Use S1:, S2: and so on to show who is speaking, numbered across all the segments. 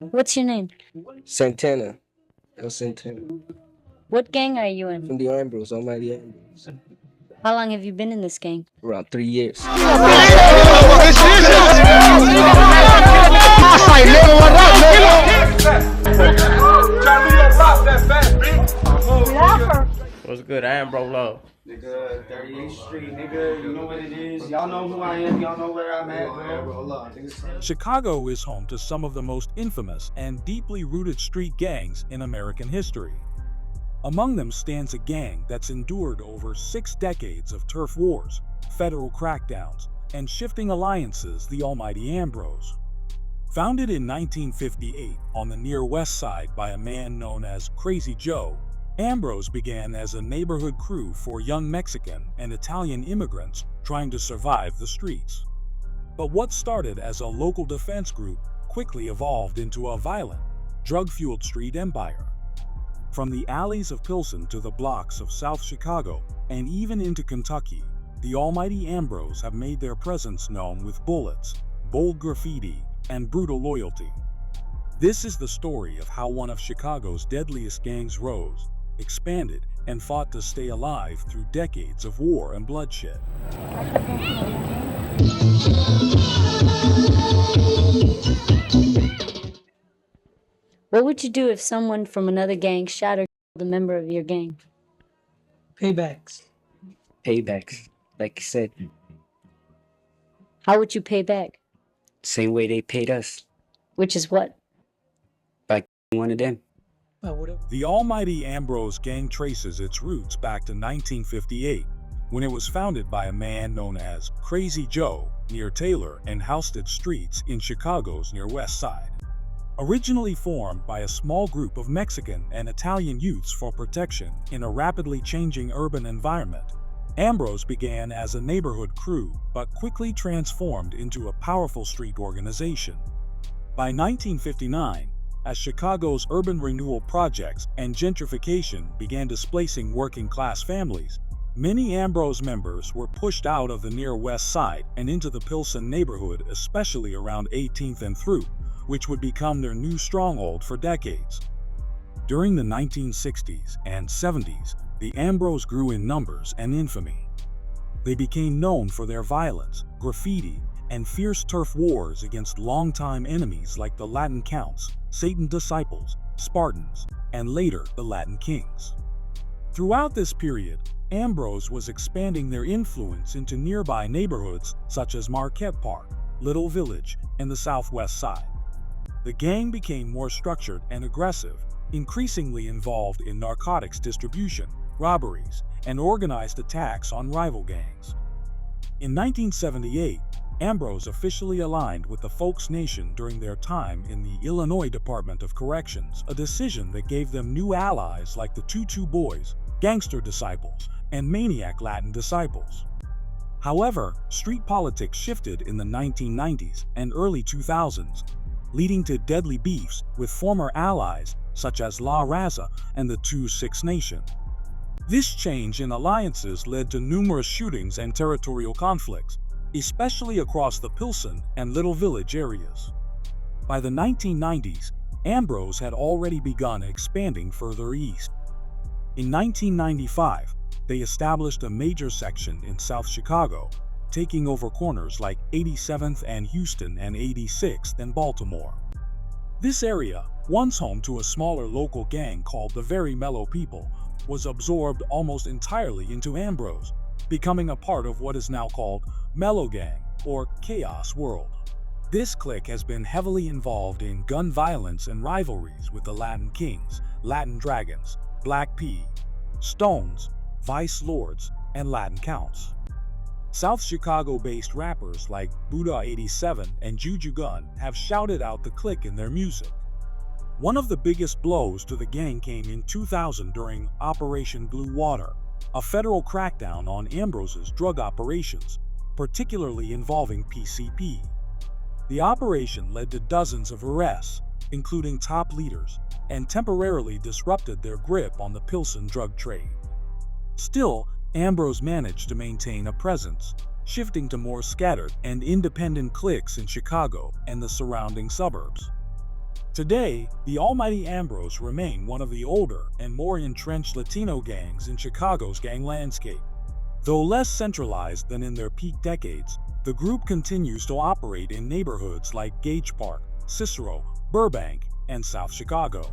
S1: What's your name?
S2: Santana. El Santana.
S1: What gang are you in?
S2: From the Ambrose, Almighty Ambrose.
S1: How long have you been in this gang?
S2: Around 3 years.
S3: What's good? Ambrose Love.
S4: Nigga, 38th Street, nigga, you know what it is. Y'all know who I am, y'all know where I'm at, bro.
S5: Chicago is home to some of the most infamous and deeply rooted street gangs in American history. Among them stands a gang that's endured over 6 decades of turf wars, federal crackdowns, and shifting alliances, the Almighty Ambrose. Founded in 1958 on the near west side by a man known as Crazy Joe, Ambrose began as a neighborhood crew for young Mexican and Italian immigrants trying to survive the streets. But what started as a local defense group quickly evolved into a violent, drug-fueled street empire. From the alleys of Pilsen to the blocks of South Chicago and even into Kentucky, the Almighty Ambrose have made their presence known with bullets, bold graffiti, and brutal loyalty. This is the story of how one of Chicago's deadliest gangs rose, expanded, and fought to stay alive through decades of war and bloodshed.
S1: What would you do if someone from another gang shot or killed a member of your gang?
S6: Paybacks.
S2: Paybacks. Like you said,
S1: How would you pay back?
S2: same way they paid us.
S1: Which is what?
S2: By one of them.
S6: Whatever.
S5: The Almighty Ambrose gang traces its roots back to 1958, when it was founded by a man known as Crazy Joe near Taylor and Houston Streets in Chicago's near west side. Originally formed by a small group of Mexican and Italian youths for protection in a rapidly changing urban environment, Ambrose began as a neighborhood crew but quickly transformed into a powerful street organization. By 1959, as Chicago's urban renewal projects and gentrification began displacing working-class families, many Ambrose members were pushed out of the near west side and into the Pilsen neighborhood, especially around 18th and through, which would become their new stronghold for decades. During the 1960s and 70s, the Ambrose grew in numbers and infamy. They became known for their violence, graffiti, and fierce turf wars against longtime enemies like the Latin Counts, Satan Disciples, Spartans, and later the Latin Kings. Throughout this period, Ambrose was expanding their influence into nearby neighborhoods such as Gage Park, Little Village, and the Southwest Side. The gang became more structured and aggressive, increasingly involved in narcotics distribution, robberies, and organized attacks on rival gangs. In 1978, Ambrose officially aligned with the Folks Nation during their time in the Illinois Department of Corrections, a decision that gave them new allies like the Tutu Boys, Gangster Disciples, and Maniac Latin Disciples. However, street politics shifted in the 1990s and early 2000s, leading to deadly beefs with former allies such as La Raza and the 2-6 Nation. This change in alliances led to numerous shootings and territorial conflicts, especially across the Pilsen and Little Village areas. By the 1990s, Ambrose had already begun expanding further east. In 1995, they established a major section in South Chicago, taking over corners like 87th and Houston and 86th and Baltimore. This area, once home to a smaller local gang called the Very Mellow People, was absorbed almost entirely into Ambrose, becoming a part of what is now called Mellow Gang or Chaos World. This clique has been heavily involved in gun violence and rivalries with the Latin Kings, Latin Dragons, Black P, Stones, Vice Lords, and Latin Counts. South Chicago-based rappers like Buddha 87 and Juju Gun have shouted out the clique in their music. One of the biggest blows to the gang came in 2000 during Operation Blue Water, a federal crackdown on Ambrose's drug operations, particularly involving PCP. The operation led to dozens of arrests, including top leaders, and temporarily disrupted their grip on the Pilsen drug trade. Still, Ambrose managed to maintain a presence, shifting to more scattered and independent cliques in Chicago and the surrounding suburbs. Today, the Almighty Ambrose remain one of the older and more entrenched Latino gangs in Chicago's gang landscape. Though less centralized than in their peak decades, the group continues to operate in neighborhoods like Gage Park, Cicero, Burbank, and South Chicago.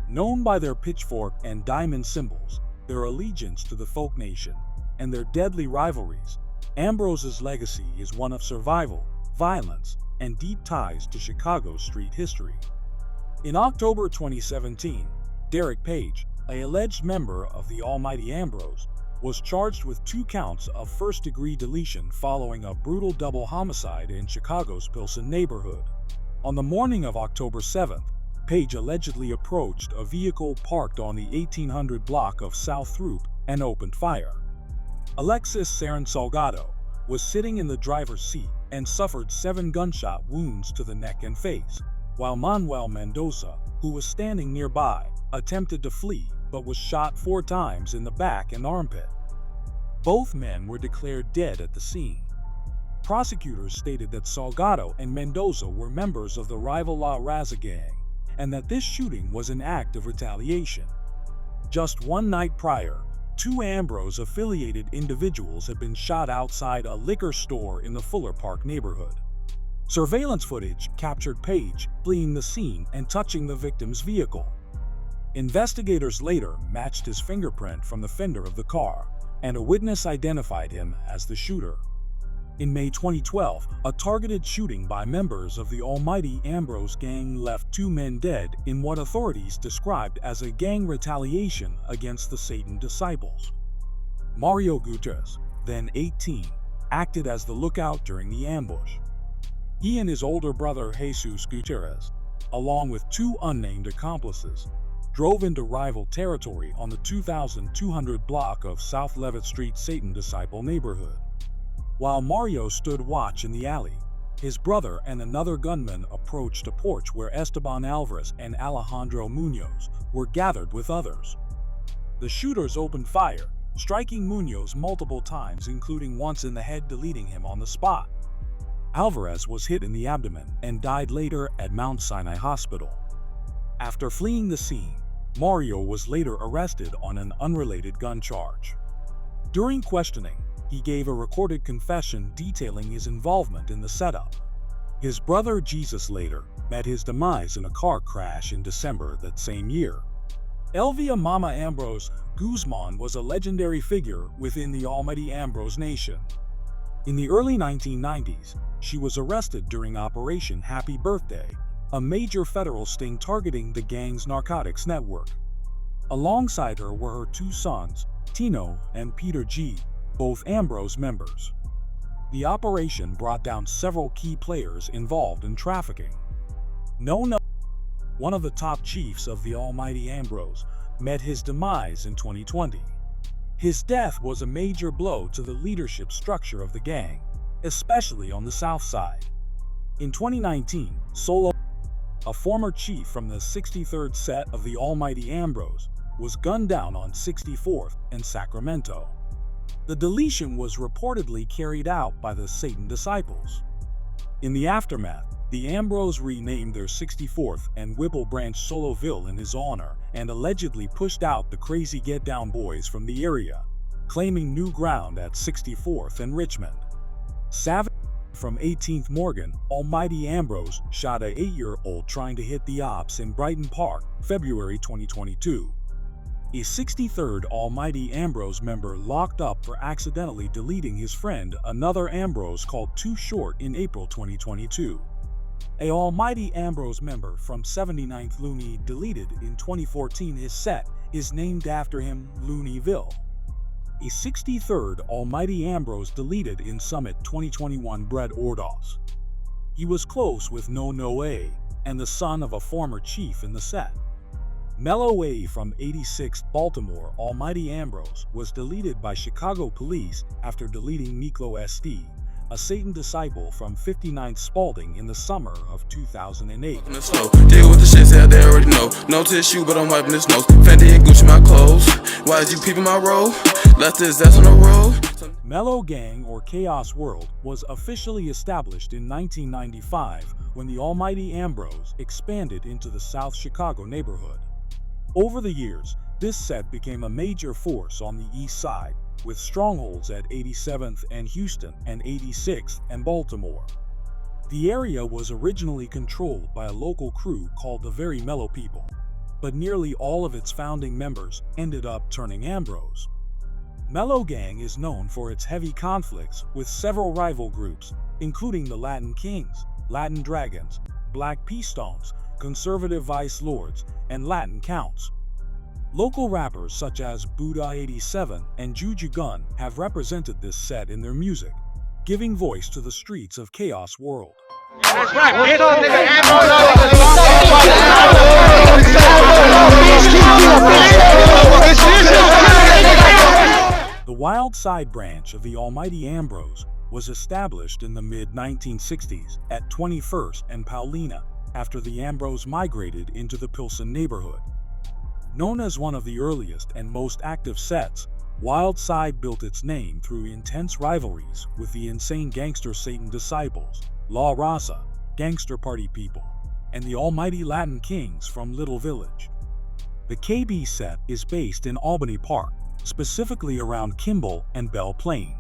S5: Known by their pitchfork and diamond symbols, their allegiance to the folk nation, and their deadly rivalries, Ambrose's legacy is one of survival, violence, and deep ties to Chicago's street history. In October 2017, Derek Page, an alleged member of the Almighty Ambrose, was charged with 2 counts of first-degree deletion following a brutal double homicide in Chicago's Pilsen neighborhood. On the morning of October 7th, Page allegedly approached a vehicle parked on the 1800 block of South Throop and opened fire. Alexis Sarin Salgado was sitting in the driver's seat and suffered 7 gunshot wounds to the neck and face, while Manuel Mendoza, who was standing nearby, attempted to flee but was shot 4 times in the back and armpit. Both men were declared dead at the scene. Prosecutors stated that Salgado and Mendoza were members of the rival La Raza gang, and that this shooting was an act of retaliation. Just one night prior, 2 Ambrose-affiliated individuals had been shot outside a liquor store in the Fuller Park neighborhood. Surveillance footage captured Page fleeing the scene and touching the victim's vehicle. Investigators later matched his fingerprint from the fender of the car, and a witness identified him as the shooter. In May 2012, a targeted shooting by members of the Almighty Ambrose gang left 2 men dead in what authorities described as a gang retaliation against the Satan disciples. Mario Gutierrez, then 18, acted as the lookout during the ambush. He and his older brother Jesus Gutierrez, along with 2 unnamed accomplices, drove into rival territory on the 2200 block of South Levitt Street Satan Disciple neighborhood. While Mario stood watch in the alley, his brother and another gunman approached a porch where Esteban Alvarez and Alejandro Munoz were gathered with others. The shooters opened fire, striking Munoz multiple times, including once in the head, deleting him on the spot. Alvarez was hit in the abdomen and died later at Mount Sinai Hospital. After fleeing the scene, Mario was later arrested on an unrelated gun charge. During questioning, he gave a recorded confession detailing his involvement in the setup. His brother Jesus later met his demise in a car crash in December that same year. Elvia Mama Ambrose Guzman was a legendary figure within the Almighty Ambrose Nation. In the early 1990s, she was arrested during Operation Happy Birthday, a major federal sting targeting the gang's narcotics network. Alongside her were her 2 sons, Tino and Peter G., both Ambrose members. The operation brought down several key players involved in trafficking. One of the top chiefs of the Almighty Ambrose, met his demise in 2020. His death was a major blow to the leadership structure of the gang, especially on the south side. In 2019, Solo, a former chief from the 63rd set of the Almighty Ambrose, was gunned down on 64th and Sacramento. The deletion was reportedly carried out by the Satan disciples. In the aftermath, the Ambrose renamed their 64th and Whipple branch Soloville in his honor and allegedly pushed out the crazy Get Down boys from the area, claiming new ground at 64th and Richmond. Savage from 18th Morgan, Almighty Ambrose shot an 8-year-old trying to hit the ops in Brighton Park, February 2022. A 63rd Almighty Ambrose member locked up for accidentally deleting his friend, another Ambrose called Too Short, in April 2022. A Almighty Ambrose member from 79th Looney deleted in 2014 his set is named after him, Looneyville. A 63rd Almighty Ambrose deleted in Summit 2021 Brett Ordos. He was close with No A and the son of a former chief in the set. Mellow A from 86th Baltimore Almighty Ambrose was deleted by Chicago police after deleting Miklo SD, a Satan disciple from 59th Spalding in the summer of 2008.
S7: Deal with the shit, say they already know. No tissue, but I'm wiping this nose. Fendi and Gucci my clothes. Why is you peeping my roll? Left his ass on the road.
S5: Mellow Gang or Chaos World was officially established in 1995 when the Almighty Ambrose expanded into the South Chicago neighborhood. Over the years, this set became a major force on the East Side, with strongholds at 87th and Houston and 86th and Baltimore. The area was originally controlled by a local crew called the Very Mellow People, but nearly all of its founding members ended up turning Ambrose. Mellow Gang is known for its heavy conflicts with several rival groups, including the Latin Kings, Latin Dragons, Black P-Stones, Conservative Vice Lords, and Latin Counts. Local rappers such as Buddha 87 and Juju Gun have represented this set in their music, giving voice to the streets of Chaos World.
S8: That's right. What's up, nigga?
S5: The Wild Side branch of the Almighty Ambrose was established in the mid-1960s at 21st and Paulina after the Ambrose migrated into the Pilsen neighborhood. Known as one of the earliest and most active sets, Wild Side built its name through intense rivalries with the insane gangster Satan disciples, La Raza, Gangster Party People, and the Almighty Latin Kings from Little Village. The KB set is based in Almighty Park, specifically around Kimball and Belle Plaine.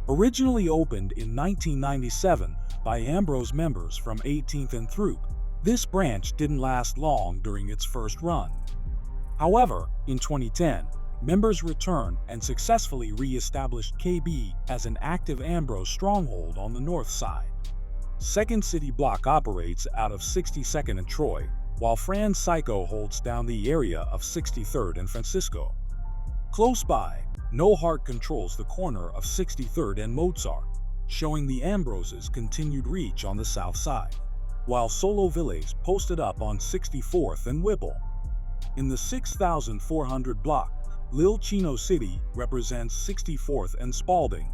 S5: Originally opened in 1997 by Ambrose members from 18th and Throop, this branch didn't last long during its first run. However, in 2010, members returned and successfully re-established KB as an active Ambrose stronghold on the north side. Second City Block operates out of 62nd and Troy, while Franz Psycho holds down the area of 63rd and Francisco. Close by, No Heart controls the corner of 63rd and Mozart, showing the Ambrose's continued reach on the south side, while Solo Villas posted up on 64th and Whipple. In the 6400 block, Lil Chino City represents 64th and Spalding.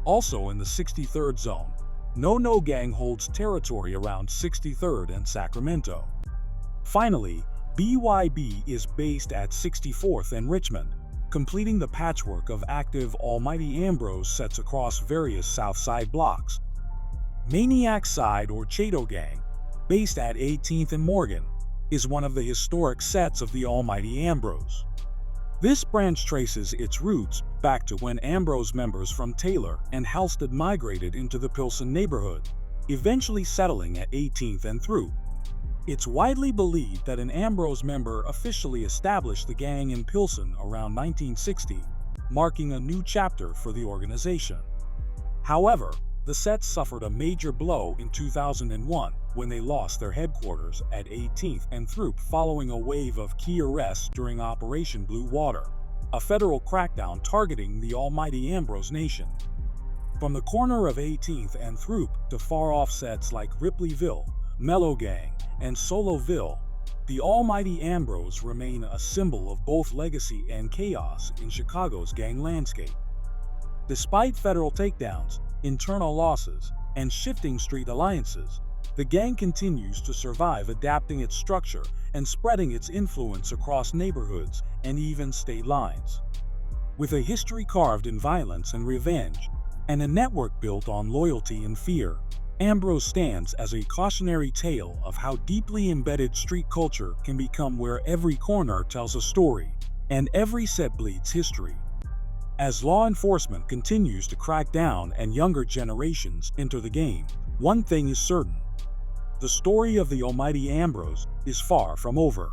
S5: Also in the 63rd zone, No Gang holds territory around 63rd and Sacramento. Finally, BYB is based at 64th and Richmond, completing the patchwork of active Almighty Ambrose sets across various Southside blocks. Maniac Side or Chato Gang, based at 18th and Morgan, is one of the historic sets of the Almighty Ambrose. This branch traces its roots back to when Ambrose members from Taylor and Halsted migrated into the Pilsen neighborhood, eventually settling at 18th and Throop. It's widely believed that an Ambrose member officially established the gang in Pilsen around 1960, marking a new chapter for the organization. However, the set suffered a major blow in 2001 when they lost their headquarters at 18th and Throop following a wave of key arrests during Operation Blue Water, a federal crackdown targeting the Almighty Ambrose Nation. From the corner of 18th and Throop to far-off sets like Ripleyville, Mellow Gang, and Soloville, the Almighty Ambrose remain a symbol of both legacy and chaos in Chicago's gang landscape. Despite federal takedowns, internal losses, and shifting street alliances, the gang continues to survive, adapting its structure and spreading its influence across neighborhoods and even state lines. With a history carved in violence and revenge, and a network built on loyalty and fear, Ambrose stands as a cautionary tale of how deeply embedded street culture can become, where every corner tells a story and every set bleeds history. As law enforcement continues to crack down and younger generations enter the game, one thing is certain: the story of the Almighty Ambrose is far from over.